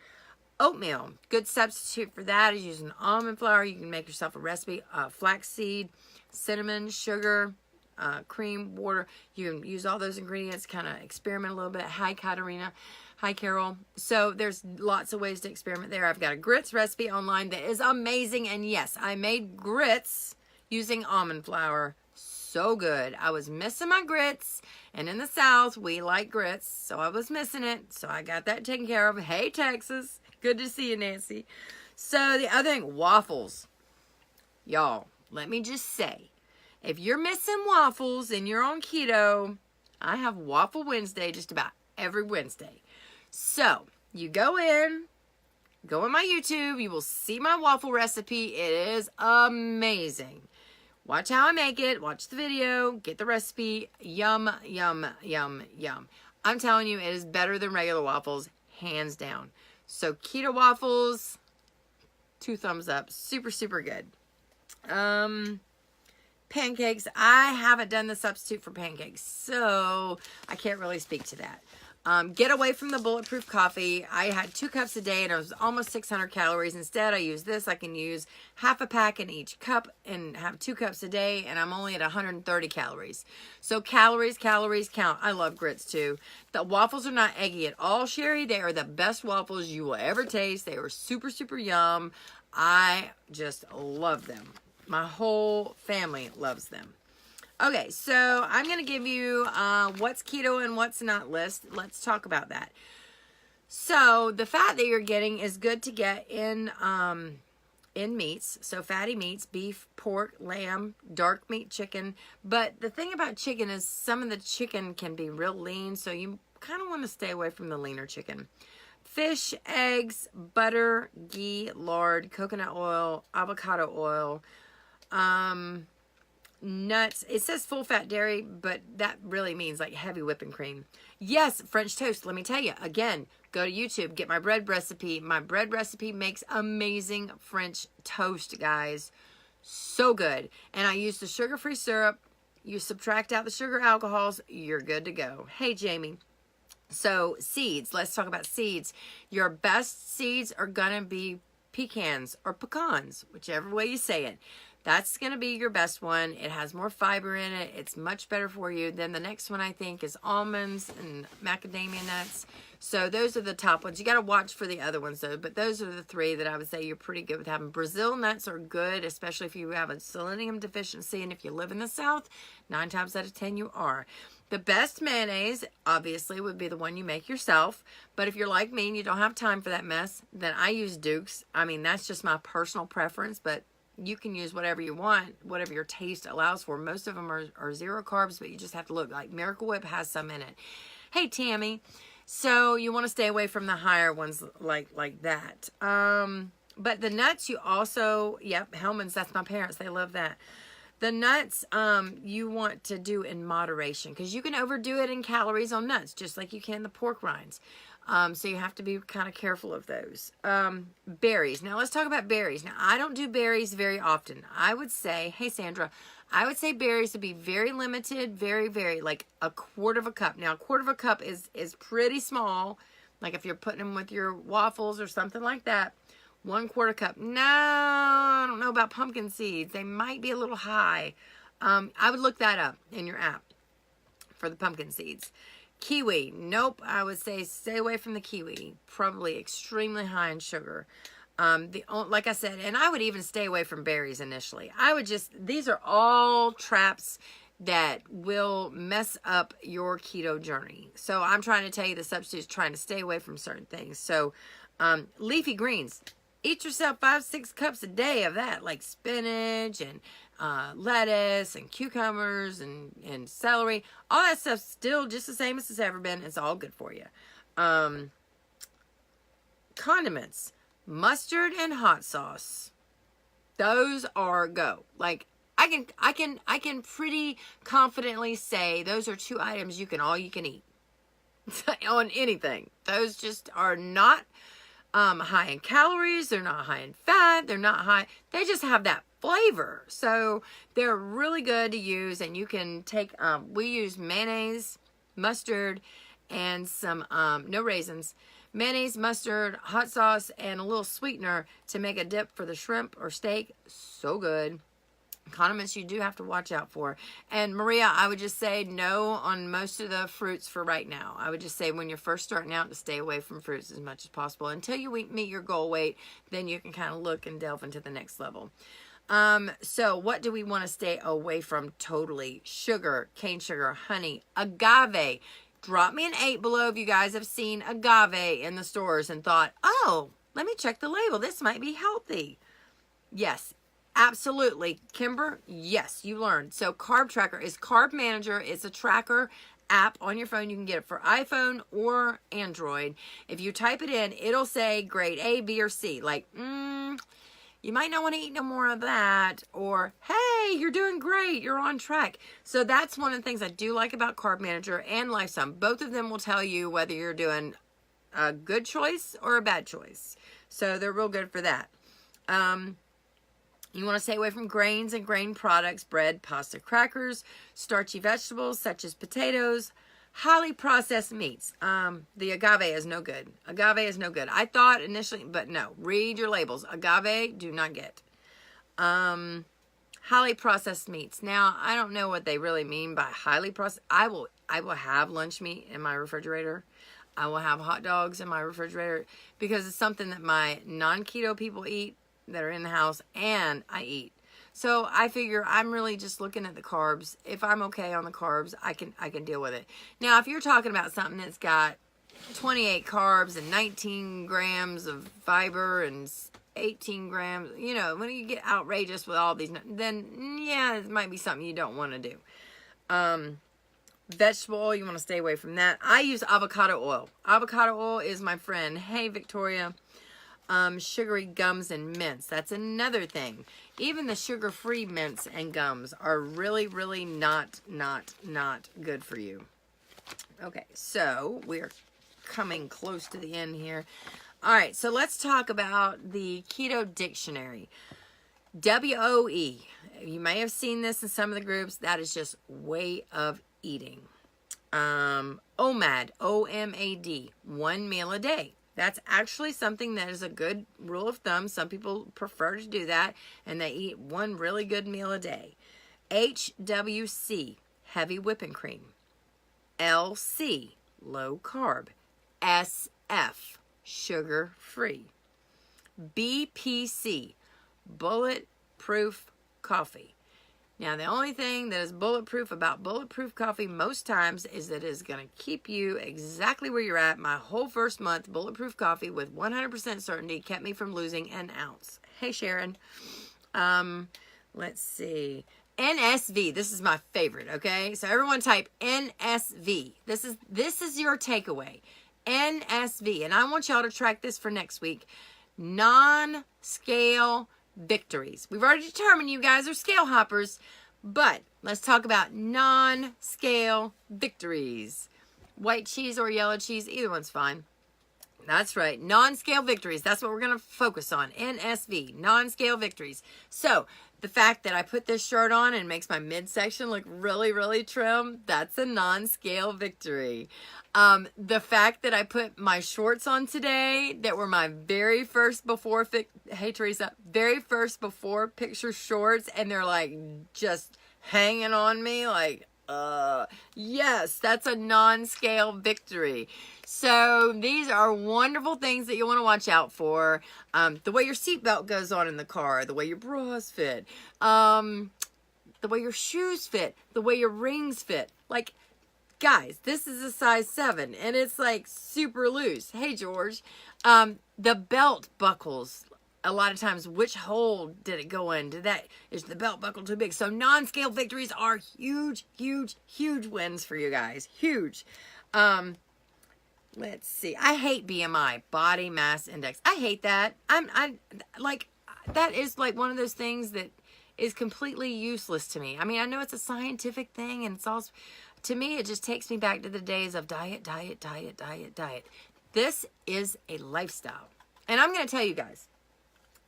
Oatmeal, good substitute for that is using almond flour. You can make yourself a recipe. Flaxseed, cinnamon, sugar, cream, water. You can use all those ingredients, kind of experiment a little bit. Hi, Katarina. Hi, Carol. So there's lots of ways to experiment there. I've got a grits recipe online that is amazing. And yes, I made grits using almond flour. So good. I was missing my grits. And in the South, we like grits. So I was missing it. So I got that taken care of. Hey, Texas. Good to see you, Nancy. So the other thing, waffles. Y'all, let me just say, if you're missing waffles and you're on keto, I have Waffle Wednesday just about every Wednesday. So you go in my YouTube, you will see my waffle recipe. It is amazing. Watch how I make it. Watch the video. Get the recipe. Yum, yum, yum, yum. I'm telling you, it is better than regular waffles, hands down. So keto waffles, 2 thumbs up. Super, super good. Pancakes. I haven't done the substitute for pancakes, so I can't really speak to that. Get away from the bulletproof coffee. I had 2 cups a day and it was almost 600 calories. Instead, I use this. I can use half a pack in each cup and have 2 cups a day, and I'm only at 130 calories. So calories count. I love grits too. The waffles are not eggy at all, Sherry. They are the best waffles you will ever taste. They are super, super yum. I just love them. My whole family loves them. Okay, so I'm going to give you what's keto and what's not list. Let's talk about that. So the fat that you're getting is good to get in meats. So fatty meats, beef, pork, lamb, dark meat, chicken. But the thing about chicken is some of the chicken can be real lean. So you kind of want to stay away from the leaner chicken. Fish, eggs, butter, ghee, lard, coconut oil, avocado oil, nuts. It says full fat dairy, but that really means like heavy whipping cream. Yes, French toast. Let me tell you, again, go to YouTube, get my bread recipe. My bread recipe makes amazing French toast, guys. So good. And I use the sugar-free syrup. You subtract out the sugar alcohols, you're good to go. Hey, Jamie. So seeds, let's talk about seeds. Your best seeds are gonna be pecans or pecans, whichever way you say it. That's going to be your best one. It has more fiber in it. It's much better for you. Then the next one I think is almonds and macadamia nuts. So those are the top ones. You got to watch for the other ones though. But those are the three that I would say you're pretty good with having. Brazil nuts are good, especially if you have a selenium deficiency. And if you live in the South, 9 times out of 10 you are. The best mayonnaise, obviously, would be the one you make yourself. But if you're like me and you don't have time for that mess, then I use Duke's. I mean, that's just my personal preference, but you can use whatever you want, whatever your taste allows for. Most of them are 0 carbs, but you just have to look. Like Miracle Whip has some in it. Hey, Tammy. So you want to stay away from the higher ones like that. But the nuts you also, yep, Hellman's, that's my parents. They love that. The nuts you want to do in moderation because you can overdo it in calories on nuts, just like you can the pork rinds. So you have to be kind of careful of those. Berries. Now let's talk about berries. Now I don't do berries very often. I would say, hey Sandra, I would say berries would be very limited, very, like a quarter of a cup. Now a quarter of a cup is pretty small. Like if you're putting them with your waffles or something like that. 1/4 cup. No, I don't know about pumpkin seeds. They might be a little high. I would look that up in your app for the pumpkin seeds. Kiwi. Nope. I would say stay away from the kiwi. Probably extremely high in sugar. Like I said, and I would even stay away from berries initially. These are all traps that will mess up your keto journey. So I'm trying to tell you the substitutes, trying to stay away from certain things. So leafy greens. Eat yourself 5-6 cups a day of that, like spinach and lettuce and cucumbers and celery. All that stuff's still just the same as it's ever been. It's all good for you. Condiments, mustard and hot sauce. Those are go. Like I can pretty confidently say those are 2 items you can eat on anything. Those just are not high in calories. They're not high in fat. They're not high. They just have that flavor. So they're really good to use. And you can take, we use mayonnaise, mustard, and some, no raisins, mayonnaise, mustard, hot sauce, and a little sweetener to make a dip for the shrimp or steak. So good. Condiments you do have to watch out for. And Maria, I would just say no on most of the fruits for right now. I would just say when you're first starting out to stay away from fruits as much as possible. Until you meet your goal weight, then you can kind of look and delve into the next level. So what do we want to stay away from totally? Sugar, cane sugar, honey, agave. Drop me an 8 below if you guys have seen agave in the stores and thought, oh, let me check the label. This might be healthy. Yes. Absolutely. Kimber, yes, you learned. So Carb Tracker is Carb Manager. It's a tracker app on your phone. You can get it for iPhone or Android. If you type it in, it'll say grade A, B, or C. Like, you might not want to eat no more of that. Or, hey, you're doing great. You're on track. So that's one of the things I do like about Carb Manager and Lifesum. Both of them will tell you whether you're doing a good choice or a bad choice. So they're real good for that. You want to stay away from grains and grain products, bread, pasta, crackers, starchy vegetables such as potatoes, highly processed meats. The agave is no good. Agave is no good. I thought initially, but no. Read your labels. Agave, do not get. Highly processed meats. Now, I don't know what they really mean by highly processed. I will have lunch meat in my refrigerator. I will have hot dogs in my refrigerator because it's something that my non-keto people eat that are in the house and I eat. So I figure I'm really just looking at the carbs. If I'm okay on the carbs, I can deal with it. Now, if you're talking about something that's got 28 carbs and 19 grams of fiber and 18 grams, you know, when you get outrageous with all these, then yeah, it might be something you don't want to do. Vegetable oil, you want to stay away from that. I use avocado oil. Avocado oil is my friend. Hey, Victoria. Sugary gums and mints. That's another thing. Even the sugar-free mints and gums are really, really not good for you. Okay, so we're coming close to the end here. All right, so let's talk about the Keto Dictionary. WOE. You may have seen this in some of the groups. That is just way of eating. OMAD, O-M-A-D, 1 meal a day. That's actually something that is a good rule of thumb. Some people prefer to do that, and they eat 1 really good meal a day. HWC, heavy whipping cream. LC, low carb. SF, sugar free. BPC, bulletproof coffee. Now, the only thing that is bulletproof about bulletproof coffee most times is that it is going to keep you exactly where you're at. My whole first month, bulletproof coffee with 100% certainty kept me from losing an ounce. Hey, Sharon. Let's see. NSV. This is my favorite, okay? So everyone type NSV. This is your takeaway. NSV. And I want y'all to track this for next week. Non-scale victories. We've already determined you guys are scale hoppers, but let's talk about non-scale victories. White cheese or yellow cheese, either one's fine. That's right, non-scale victories. That's what we're going to focus on. NSV, non-scale victories. So the fact that I put this shirt on and makes my midsection look really, really trim, that's a non-scale victory. The fact that I put my shorts on today that were my very first before, hey Teresa, very first before picture shorts, and they're like just hanging on me like, yes, that's a non-scale victory. So these are wonderful things that you want to watch out for. The way your seatbelt goes on in the car, the way your bras fit, the way your shoes fit, the way your rings fit. Like, guys, this is a size 7 and it's like super loose. Hey, George. The belt buckles. A lot of times, which hole did it go in? Is the belt buckle too big? So non-scale victories are huge, huge, huge wins for you guys. Huge. Let's see. I hate BMI, body mass index. I hate that. That is like one of those things that is completely useless to me. I mean, I know it's a scientific thing, and it's also, to me, it just takes me back to the days of diet. This is a lifestyle. And I'm going to tell you guys,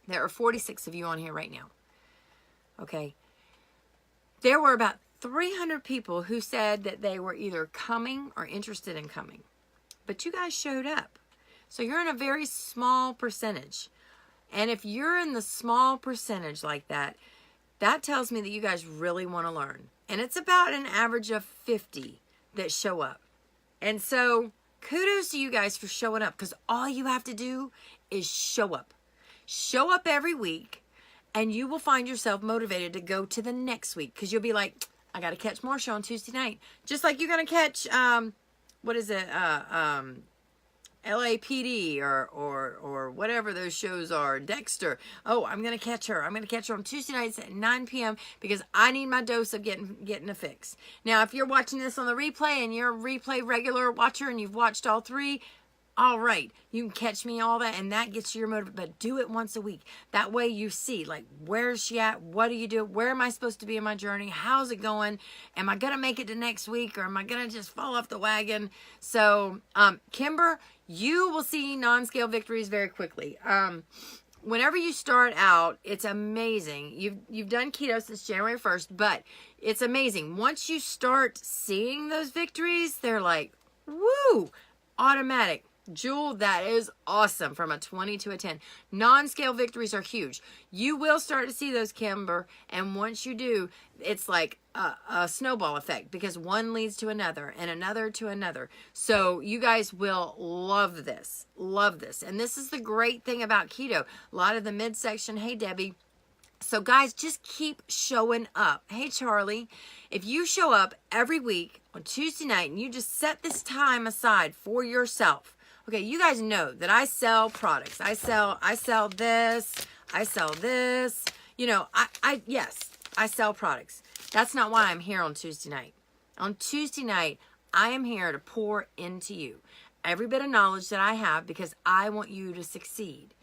there are 46 of you on here right now. Okay. There were about 300 people who said that they were either coming or interested in coming. But you guys showed up. So you're in a very small percentage. And if you're in the small percentage like that, that tells me that you guys really want to learn. And it's about an average of 50 that show up. And so kudos to you guys for showing up, because all you have to do is show up. Show up every week, and you will find yourself motivated to go to the next week, because you'll be like, I got to catch Marsha on Tuesday night. Just like you're going to catch, what is it, LAPD or whatever those shows are, Dexter. Oh, I'm going to catch her. I'm going to catch her on Tuesday nights at 9 p.m. because I need my dose of getting a fix. Now, if you're watching this on the replay and you're a replay regular watcher and you've watched all 3, all right, you can catch me all that, and that gets you your motive, but do it once a week. That way you see, like, where's she at? What do you do? Where am I supposed to be in my journey? How's it going? Am I going to make it to next week, or am I going to just fall off the wagon? So, Kimber, you will see non-scale victories very quickly. Whenever you start out, it's amazing. You've done keto since January 1st, but it's amazing. Once you start seeing those victories, they're like, woo, automatic. Jewel, that is awesome. From a 20 to a 10. Non-scale victories are huge. You will start to see those, Kimber, and once you do, it's like a snowball effect, because one leads to another and another to another. So you guys will love this. Love this. And this is the great thing about keto. A lot of the midsection, hey, Debbie. So guys, just keep showing up. Hey, Charlie, if you show up every week on Tuesday night and you just set this time aside for yourself. Okay, you guys know that I sell products. I sell this. I sell this. You know, yes, I sell products. That's not why I'm here on Tuesday night. On Tuesday night, I am here to pour into you every bit of knowledge that I have because I want you to succeed.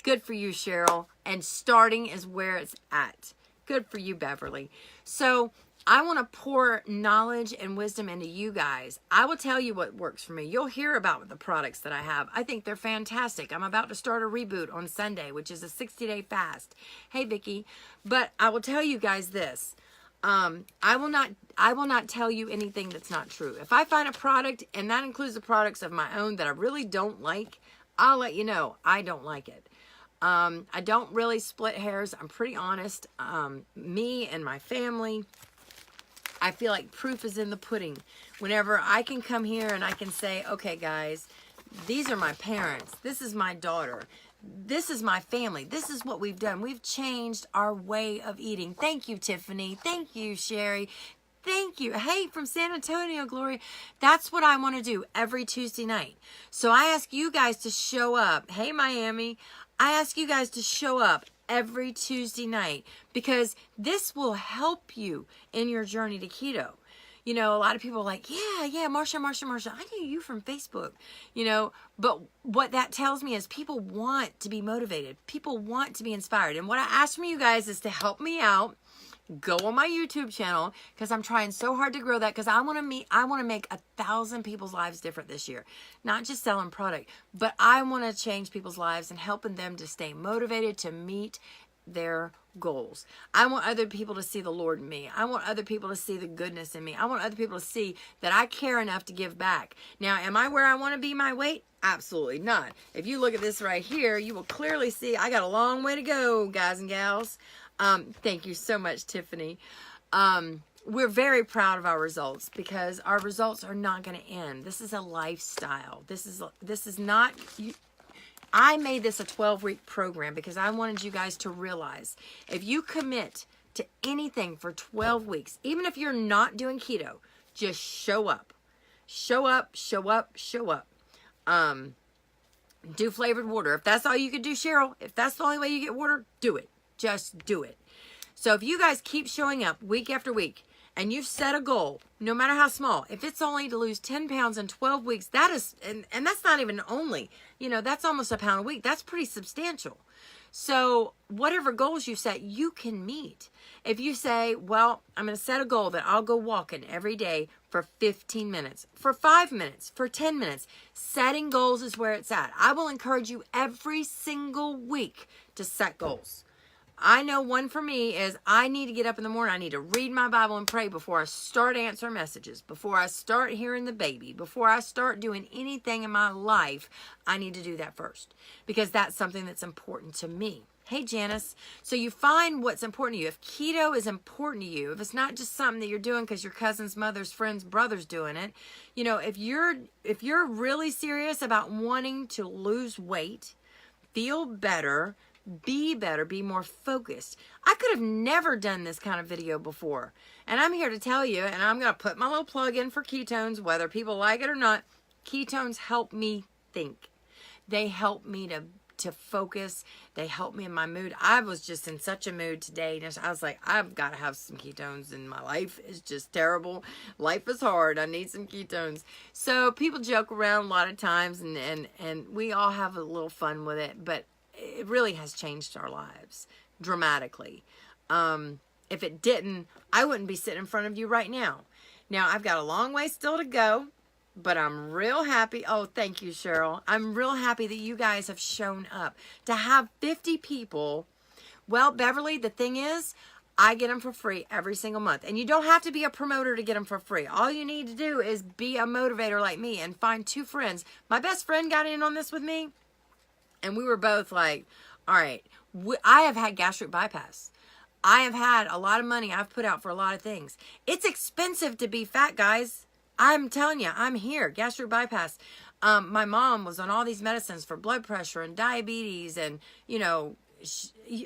Good for you, Cheryl. And starting is where it's at. Good for you, Beverly. So I want to pour knowledge and wisdom into you guys. I will tell you what works for me. You'll hear about the products that I have. I think they're fantastic. I'm about to start a reboot on Sunday, which is a 60-day fast. Hey, Vicki. But I will tell you guys this. I will not tell you anything that's not true. If I find a product, and that includes the products of my own that I really don't like, I'll let you know I don't like it. I don't really split hairs. I'm pretty honest. Me and my family, I feel like proof is in the pudding. Whenever I can come here and I can say, okay, guys, these are my parents. This is my daughter. This is my family. This is what we've done. We've changed our way of eating. Thank you, Tiffany. Thank you, Sherry. Thank you. Hey, from San Antonio, Glory. That's what I want to do every Tuesday night. So I ask you guys to show up. Hey, Miami. I ask you guys to show up every Tuesday night because this will help you in your journey to keto. You know, a lot of people are like, yeah, Marsha, I knew you from Facebook, you know, but what that tells me is people want to be motivated. People want to be inspired. And what I ask from you guys is to help me out. Go on my YouTube channel because I'm trying so hard to grow that because I want to make 1,000 people's lives different this year. Not just selling product, but I want to change people's lives and helping them to stay motivated to meet their goals. I want other people to see the Lord in me. I want other people to see the goodness in me. I want other people to see that I care enough to give back. Now, am I where I want to be my weight? Absolutely not. If you look at this right here, you will clearly see I got a long way to go, guys and gals. Thank you so much, Tiffany. We're very proud of our results because our results are not going to end. This is a lifestyle. This is not... I made this a 12-week program because I wanted you guys to realize if you commit to anything for 12 weeks, even if you're not doing keto, just show up. Show up, show up, show up. Do flavored water. If that's all you could do, Cheryl, if that's the only way you get water, do it. Just do it. So if you guys keep showing up week after week and you've set a goal, no matter how small, if it's only to lose 10 pounds in 12 weeks, that is, and that's not even only, you know, that's almost a pound a week. That's pretty substantial. So whatever goals you set, you can meet. If you say, well, I'm going to set a goal that I'll go walking every day for 15 minutes, for 5 minutes, for 10 minutes, setting goals is where it's at. I will encourage you every single week to set goals. I know one for me is I need to get up in the morning. I need to read my Bible and pray before I start answering messages, before I start hearing the baby, before I start doing anything in my life. I need to do that first because that's something that's important to me. Hey, Janice. So you find what's important to you. If keto is important to you, if it's not just something that you're doing because your cousin's mother's friend's brother's doing it, you know, if you're really serious about wanting to lose weight, feel better, be better, be more focused. I could have never done this kind of video before. And I'm here to tell you, and I'm going to put my little plug in for ketones, whether people like it or not. Ketones help me think. They help me to focus. They help me in my mood. I was just in such a mood today. I was like, I've got to have some ketones in my life. It's just terrible. Life is hard. I need some ketones. So people joke around a lot of times and we all have a little fun with it, but it really has changed our lives dramatically. If it didn't, I wouldn't be sitting in front of you right now. Now, I've got a long way still to go, but I'm real happy. Oh, thank you, Cheryl. I'm real happy that you guys have shown up. To have 50 people, well, Beverly, the thing is, I get them for free every single month. And you don't have to be a promoter to get them for free. All you need to do is be a motivator like me and find 2 friends. My best friend got in on this with me. And we were both like, all right, I have had gastric bypass. I have had a lot of money I've put out for a lot of things. It's expensive to be fat, guys. I'm telling you, I'm here. Gastric bypass. My mom was on all these medicines for blood pressure and diabetes and, you know,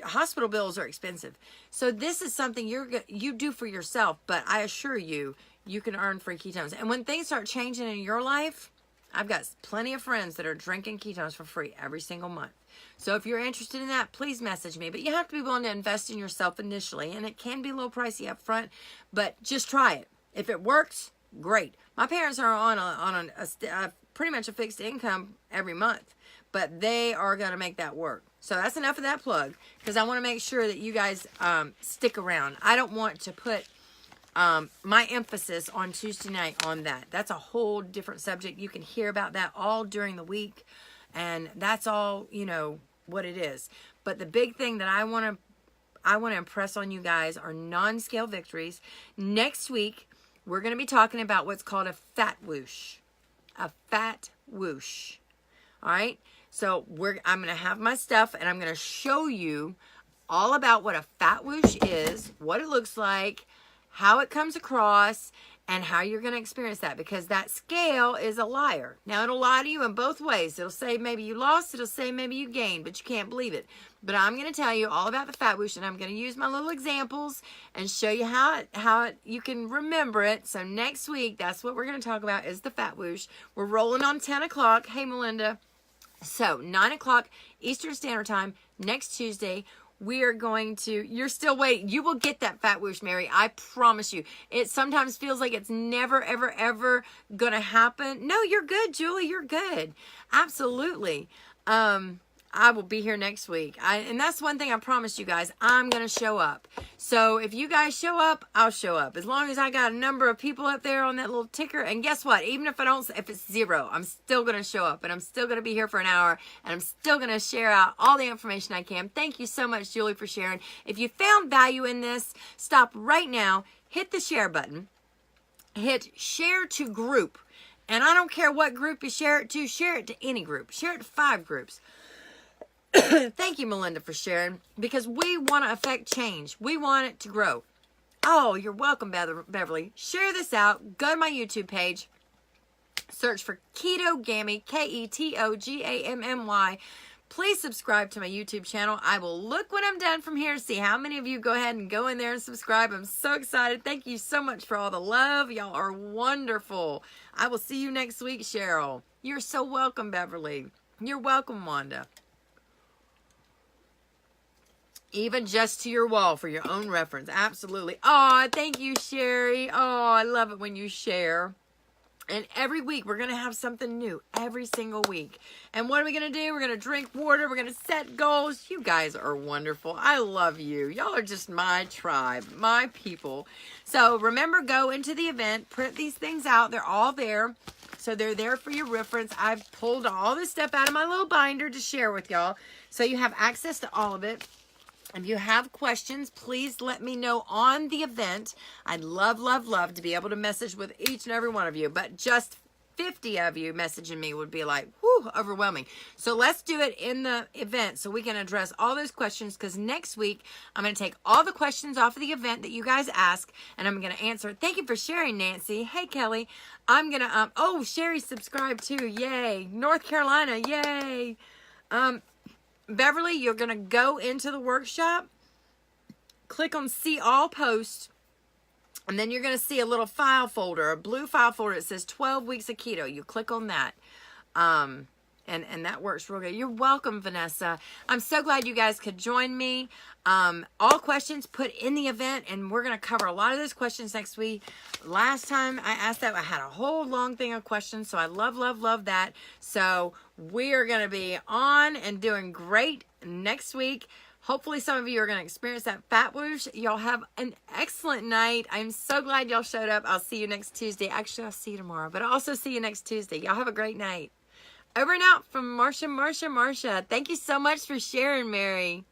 hospital bills are expensive. So this is something you do for yourself, but I assure you, you can earn free ketones. And when things start changing in your life, I've got plenty of friends that are drinking ketones for free every single month. So if you're interested in that, please message me. But you have to be willing to invest in yourself initially. And it can be a little pricey up front, but just try it. If it works, great. My parents are on a pretty much a fixed income every month, but they are going to make that work. So that's enough of that plug, because I want to make sure that you guys stick around. I don't want to put my emphasis on Tuesday night on that. That's a whole different subject. You can hear about that all during the week, and that's all, you know, what it is. But the big thing that I want to impress on you guys are non-scale victories. Next week, we're going to be talking about what's called a fat whoosh. A fat whoosh. All right? So I'm going to have my stuff, and I'm going to show you all about what a fat whoosh is, what it looks like, how it comes across, and how you're going to experience that, because that scale is a liar. Now, it'll lie to you in both ways. It'll say maybe you lost, it'll say maybe you gained, but you can't believe it. But I'm going to tell you all about the fat whoosh, and I'm going to use my little examples and show you how you can remember it. So next week, that's what we're going to talk about, is the fat whoosh. We're rolling on 10 o'clock. Hey, Melinda. So 9 o'clock Eastern Standard Time next Tuesday. We are going to, you're still waiting. You will get that fat whoosh, Mary. I promise you. It sometimes feels like it's never, ever, ever going to happen. No, you're good, Julie. You're good. Absolutely. I will be here next week. And that's one thing I promised you guys. I'm going to show up. So if you guys show up, I'll show up. As long as I got a number of people up there on that little ticker. And guess what? Even if if it's 0, I'm still going to show up. And I'm still going to be here for an hour. And I'm still going to share out all the information I can. Thank you so much, Julie, for sharing. If you found value in this, stop right now. Hit the share button. Hit share to group. And I don't care what group you share it to any group. Share it to 5 groups. Thank you, Melinda, for sharing, because we want to affect change. We want it to grow. Oh, you're welcome, Beverly. Share this out. Go to my YouTube page. Search for Ketogamy, Ketogamy. Please subscribe to my YouTube channel. I will look when I'm done from here to see how many of you go ahead and go in there and subscribe. I'm so excited. Thank you so much for all the love. Y'all are wonderful. I will see you next week, Cheryl. You're so welcome, Beverly. You're welcome, Wanda. Even just to your wall for your own reference. Absolutely. Oh, thank you, Sherry. Oh, I love it when you share. And every week, we're going to have something new. Every single week. And what are we going to do? We're going to drink water. We're going to set goals. You guys are wonderful. I love you. Y'all are just my tribe. My people. So remember, go into the event. Print these things out. They're all there. So they're there for your reference. I've pulled all this stuff out of my little binder to share with y'all. So you have access to all of it. If you have questions, please let me know on the event. I'd love, love, love to be able to message with each and every one of you. But just 50 of you messaging me would be like, whew, overwhelming. So let's do it in the event so we can address all those questions, because next week I'm going to take all the questions off of the event that you guys ask, and I'm going to answer. Thank you for sharing, Nancy. Hey, Kelly. I'm going to, oh, Sherry subscribed too. Yay. North Carolina. Yay. Beverly, you're going to go into the workshop, click on See All Posts, and then you're going to see a little file folder, a blue file folder. It says 12 Weeks of Keto. You click on that, and that works real good. You're welcome, Vanessa. I'm so glad you guys could join me. All questions put in the event, and we're going to cover a lot of those questions next week. Last time I asked that, I had a whole long thing of questions, so I love, love, love that. So we are going to be on and doing great next week. Hopefully some of you are going to experience that fat whoosh. Y'all have an excellent night. I'm so glad y'all showed up. I'll see you next Tuesday. Actually, I'll see you tomorrow, but I'll also see you next Tuesday. Y'all have a great night. Over and out from Marsha. Thank you so much for sharing, Mary.